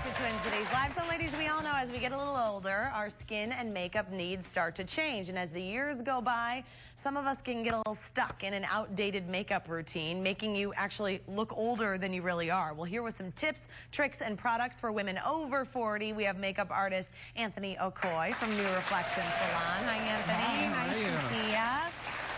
to Twin Cities Live. So, ladies, we all know as we get a little older, our skin and makeup needs start to change. And as the years go by, some of us can get a little stuck in an outdated makeup routine, making you actually look older than you really are. Well, here with some tips, tricks, and products for women over 40. We have makeup artist Anthony Okoye from New Reflect.Salon. Hi, Anthony. Hi, nice to see ya.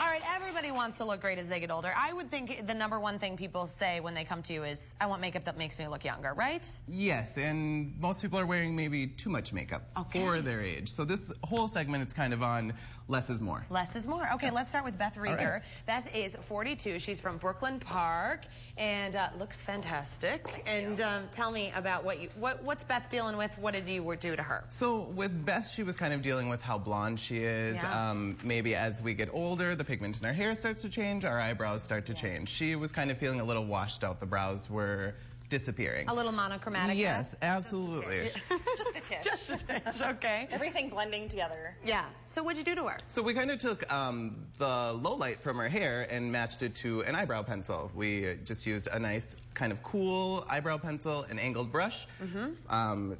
All right, everybody wants to look great as they get older. I would think the number one thing people say when they come to you is, I want makeup that makes me look younger, right? Yes, and most people are wearing maybe too much makeup for their age. So this whole segment is kind of on less is more. Less is more. Okay, let's start with Beth Rieger. Right. Beth is 42. She's from Brooklyn Park and looks fantastic. And tell me about what's Beth dealing with? What did you do to her? So with Beth, she was kind of dealing with how blonde she is. Yeah. Maybe as we get older, the pigment in our hair starts to change, our eyebrows start to change. She was kind of feeling a little washed out. The brows were disappearing. A little monochromatic? Yes, absolutely. Just a titch. Just a titch, okay. Everything blending together. Yeah. So what'd you do to her? So we kind of took the low light from her hair and matched it to an eyebrow pencil. We just used a nice kind of cool eyebrow pencil, an angled brush,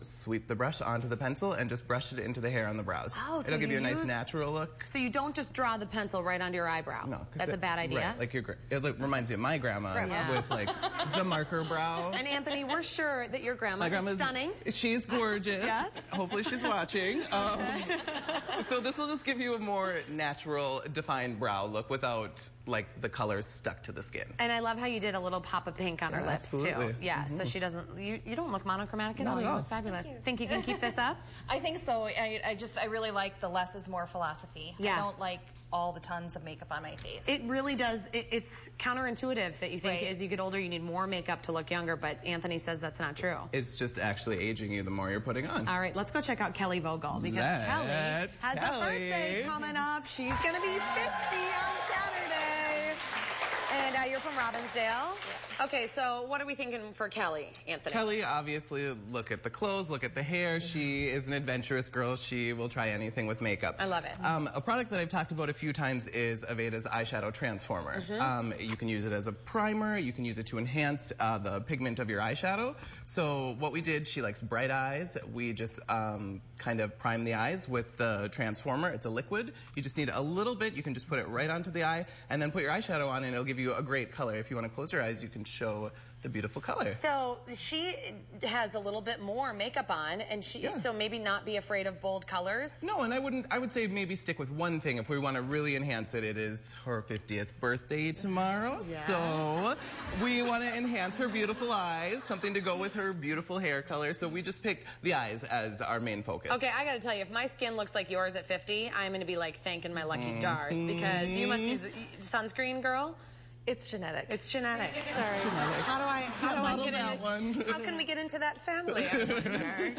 sweep the brush onto the pencil and just brush it into the hair on the brows. Oh, so it'll give you a nice natural look. So you don't just draw the pencil right onto your eyebrow? No. That's a bad idea? Right, like it reminds me of my grandma with like the marker brow. And Anthony, we're sure that your grandma is stunning. She's gorgeous. Yes. Hopefully she's watching. So this will just give you a more natural, defined brow look without like the colors stuck to the skin. And I love how you did a little pop of pink on her lips too. Yeah, so she doesn't. You don't look monochromatic at all. You look fabulous. Think you can keep this up? I think so. I really like the less is more philosophy. Yeah. I don't like all the tons of makeup on my face. It really does. It's counterintuitive that you think as you get older you need more makeup to look younger, but Anthony says that's not true. It's just actually aging you the more you're putting on. All right, let's go check out Kelly Vogel because Kelly has a birthday coming up. She's going to be 50 on Saturday. And you're from Robbinsdale? Yeah. Okay, so what are we thinking for Kelly, Anthony? Kelly, obviously, look at the clothes, look at the hair. She is an adventurous girl. She will try anything with makeup. I love it. A product that I've talked about a few times is Aveda's Eyeshadow Transformer. You can use it as a primer. You can use it to enhance the pigment of your eyeshadow. So what we did, she likes bright eyes. We just kind of prime the eyes with the Transformer. It's a liquid. You just need a little bit. You can just put it right onto the eye and then put your eyeshadow on and it'll give you a great color. If you want to close your eyes, you can show the beautiful color. So she has a little bit more makeup on, and so maybe not be afraid of bold colors? No, and I would say maybe stick with one thing if we want to really enhance it. It is her 50th birthday tomorrow, so we want to enhance her beautiful eyes, something to go with her beautiful hair color, so we just picked the eyes as our main focus. Okay, I gotta tell you, if my skin looks like yours at 50, I'm gonna be like thanking my lucky stars, because you must use sunscreen, girl. It's genetic. It's genetic. Sorry. It's genetic. How can we get into that family?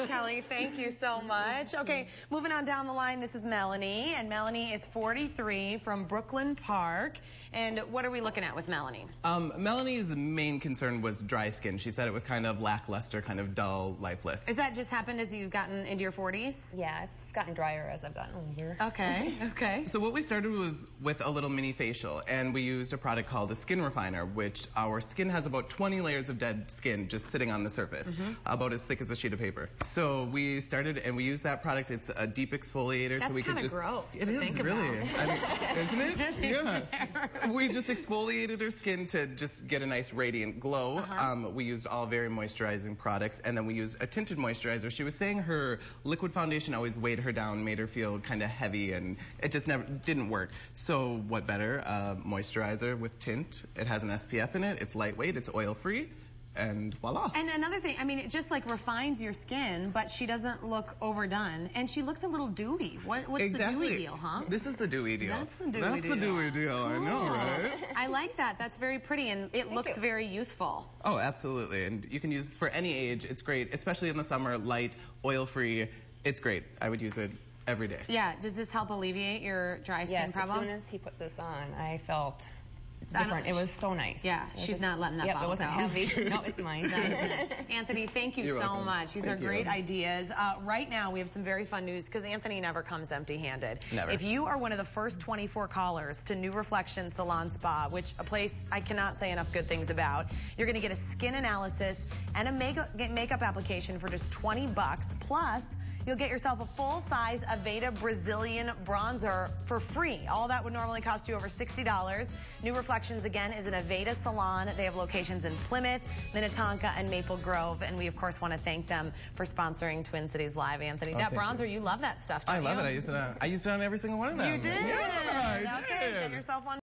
Kelly, thank you so much. Okay, moving on down the line, this is Melanie, and Melanie is 43 from Brooklyn Park. And what are we looking at with Melanie? Melanie's main concern was dry skin. She said it was kind of lackluster, kind of dull, lifeless. Is that just happened as you've gotten into your 40s? Yeah, it's gotten drier as I've gotten older. Okay, okay. So what we started was with a little mini facial, and we used a product called a skin refiner, which our skin has about 20 layers of dead skin just sitting on the surface, about as thick as a sheet of paper. So we started and we used that product. It's a deep exfoliator. That's so we kind of gross to think really. about. I mean, isn't it? Yeah. We just exfoliated her skin to just get a nice radiant glow. We used all very moisturizing products, and then we used a tinted moisturizer. She was saying her liquid foundation always weighed her down, made her feel kind of heavy, and it just never didn't work. So what better? Moisturizer with tint. It has an SPF in it. It's lightweight. It's oil-free. And voila. And another thing, I mean, it just like refines your skin, but she doesn't look overdone, and she looks a little dewy. What's the dewy deal, huh? This is the dewy deal. That's the dewy deal. That's the dewy deal. Cool. I know, right? I like that. That's very pretty, and it looks very youthful. Oh, absolutely. And you can use this for any age. It's great, especially in the summer. Light, oil-free. It's great. I would use it every day. Yeah. Does this help alleviate your dry skin problem? As soon as he put this on, I felt different. It was so nice. Yeah, she's not letting that it wasn't heavy. No, it's mine. Anthony, thank you so much. These are great ideas. Right now, we have some very fun news because Anthony never comes empty-handed. Never. If you are one of the first 24 callers to New Reflection Salon Spa, which a place I cannot say enough good things about, you're going to get a skin analysis and a makeup application for just $20. Plus, you'll get yourself a full-size Aveda Brazilian bronzer for free. All that would normally cost you over $60. New Reflections, again, is an Aveda salon. They have locations in Plymouth, Minnetonka, and Maple Grove. And we, of course, want to thank them for sponsoring Twin Cities Live, Anthony. That bronzer, you love that stuff, don't you? I love it. I used it on every single one of them. You did? Yeah, I did. Okay, get yourself one.